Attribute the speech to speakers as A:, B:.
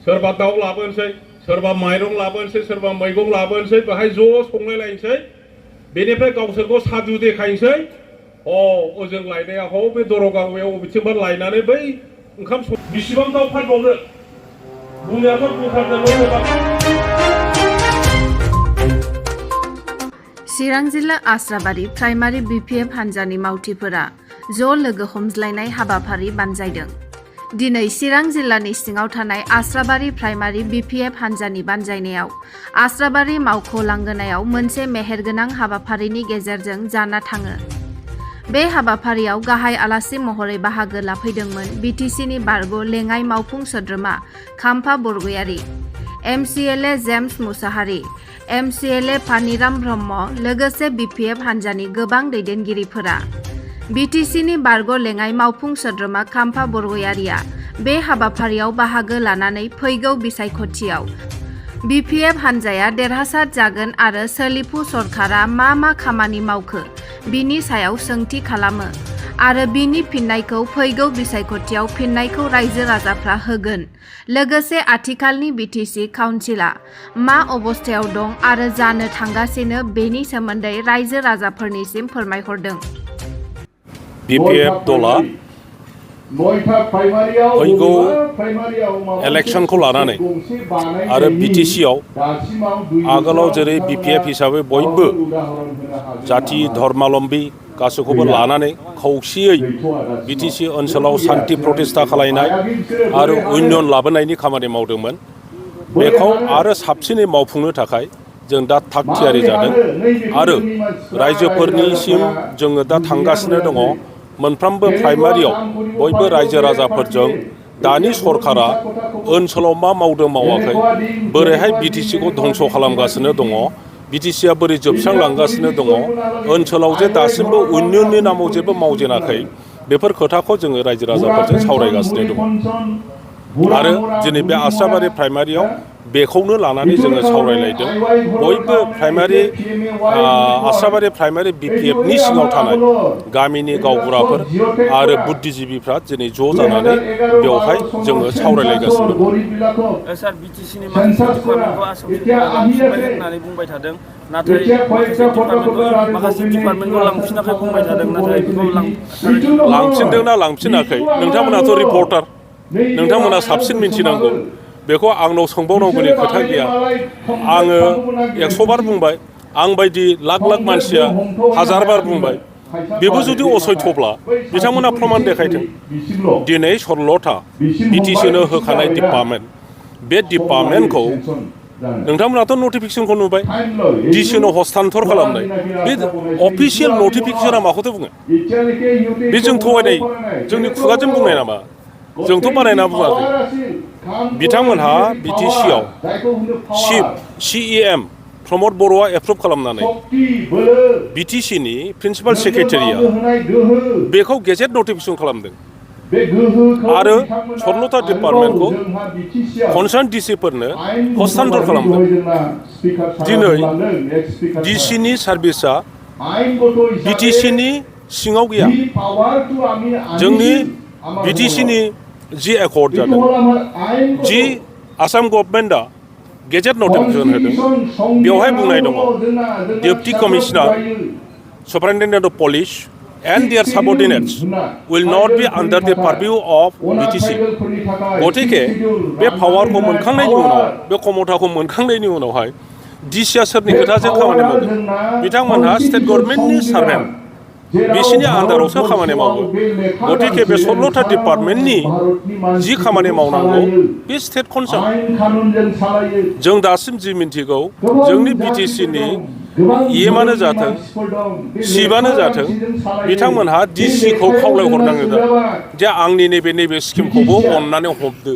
A: सोरबा दाउ लाबोनोसै सोरबा माइरं लाबोनोसै सोरबा मैगं लाबोनोसै बेहाय ज' संलायलायनोसै बेनिफ्राय गावसोरखौ साधु देखायनोसै ओजों लायनाया बे दरगांयाव बबेथिंबा लायनानै बै ओंखाम बिसिबां दाउ फानबावनो बुंनायाथ'
B: चिरां जिल्ला आस्राबारि प्राइमारि BPF हान्जानि मावथिफोरा ज' लोगो हमज्लायनाय हाबाफारि बानजायदों। दिनै चिरां जिल्लानि सिङाव थानाय आस्राबारि प्राइमारि BPF हान्जानि बानजायनायाव आस्राबारि मावख' लांगोनायाव मोनसे मेहेरगोनां हाबाफारिनि गेजेरजों जाना थाङो। बे हाबाफारियाव गाहाय आलासि महरै बाहागो लाफैदोंमोन BTCनि बारग' लेङाइ मावफुं सोद्रोमा Khampa Borgoyary, MCLA James Mushahary, MCLA Paniram Brahma लोगोसे BPF हान्जानि गोबां दैदेनगिरिफोरा। BTCनि बारग' लेङाइ मावफुं सोद्रोमा खाम्फा बरगयारिया बे हाबाफारियाव बाहागो लानानै फैगौ बिसायख'थियाव BPF हान्जाया देरहासार जागोन आरो सोलिफु सरकारा मा खामानि मावखो बिनि सायाव सोंथि खालामो आरो बिनि फिननायखौ फैगौ बिसायख'थियाव फिननायखौ रायजो राजाफ्रा होगोन। लोगोसे आथिखालनि BTC काउन्सिला मा अबस्थायाव दं आरो जानो थांगासिनो बेनि सोमोन्दै रायजो राजाफोरनिसिम फोरमायहरदों।
C: BPF दला फैगौ इलेक्शनखौ लानानै आरो BTCआव आगोलाव जेरै BPF हिसाबै बयबो जाथि धर्मालम्बी गासैखौबो लानानै खौसेयै BTC ओनसोलाव सान्थि प्रतिष्ठा खालायनाय आरो इउनियन लाबोनायनि खामानि मावदोंमोन। बेखौ आरो साबसिनै मावफुंनो थाखाय जों दा थाग थियारि जादों आरो रायजोफोरनिसिम जोङो दा थांगासिनो दङ। मोनफ्रोमबो प्राइमारियाव बयबो रायजो राजाफोरजों दानि सरकारा ओनसोलाव मा मावदों मावाखै, बोरैहाय BTCखौ धंस खालामगासिनो दङ, BTCआ बोरै जोबस्रांलांगासिनो दङ, ओनसोलाव जे दासिमबो इउनियननि नामाव जेबो मावजेनाखै, बेफोर खोथाखौ जोङो रायजो राजाफोरजों सावरायगासिनो दङ आरो दिनै बे आस्राबारि प्राइमारियाव बेखौनो लानानै जोङो सावरायलायदों। बयबो आस्राबारि प्राइमारि BPFनि सिङाव थानाय गामिनि गावबुराफोर आरो बुद्धिजीबिफ्रा दिनै ज' जानानै बेवहाय जोङो सावरायलायगासिनो दङ।
D: सार BTCनि माखासे डिपार्टमेन्टखौ आसाम सरकारा लांफिनबाय होननानै बुंबाय थादों, नाथाय माखासे डिपार्टमेन्टखौ लांफिनाखै बुंबाय थादों, नाथाय बेखौ
C: लांफिनदों ना लांफिनाखै नोंथांमोनाथ' रिपर्टार, नोंथांमोना साबसिन मिन्थिनांगौ। बेखौ आंनाव सोंबावनांगौनि खोथा गैया। आङो 100 बार बुंबाय, आं बायदि लाख मानसिया 1000 बार बुंबाय। बेबो जुदि असयथ'ब्ला बिथांमोना प्रमाण देखायथों। दिनै 16था BTCनो होखानाय डिपार्टमेन्ट, बे डिपार्टमेन्टखौ नोंथांमोनाथ' नटिफिकेसनखौ नुबाय, DCनो हस्तान्तर खालामनाय। बे अफिसियेल नटिफिकेसना माखौथो बुङो? बे जों थगायनाय, जोंनि खुगाजों बुंनाय नामा? जोंथ' बानायना बुङाखै। बिथांमोनहा BTCआव चिफ CEM प्रमद बर'आ एप्रुभ खालामनानै BTCनि प्रिन्सिपाल सेक्रेटारिया बेखौ गेजेट नटिफिकेसन खालामदों आरो 16था डिपार्टमेन्टखौ कनसार्न DCफोरनो हस्तान्तर खालामदों। दिनै DCनि सार्भिसा BTCनि सिङाव गैया। जोंनि BTCनि जि एकर्ड जादों, जि आसाम गभर्नमेन्टआ गेजेट नटिफिकेसन होदों, बेवहाय बुंनाय दङ deputy commissioner, superintendent of police and their subordinates will not be under the purview of BTC। गतिके बे पावारखौ मोनखांनायनि उनाव, बे क्षमताखौ मोनखांनायनि उनावहाय DCआ सोरनि खोथाजों खामानि मावगोन? बिथांमोनहा स्टेट गभर्नमेन्टनि सार्भेन्ट, बिसिनि आन्दारावसो खामानि मावो। गतिके बे 16था डिपार्टमेन्टनि जि खामानि मावनांगौ बे स्टेट कनसार्न। जों दासिम जि मिन्थिगौ, जोंनि BTCनि EMआनो जाथों, चिफआनो जाथों, बिथांमोनहा DCखौ खावलायहरनांगोन जे आंनि नैबे स्किमखौबो अननानै हमदो।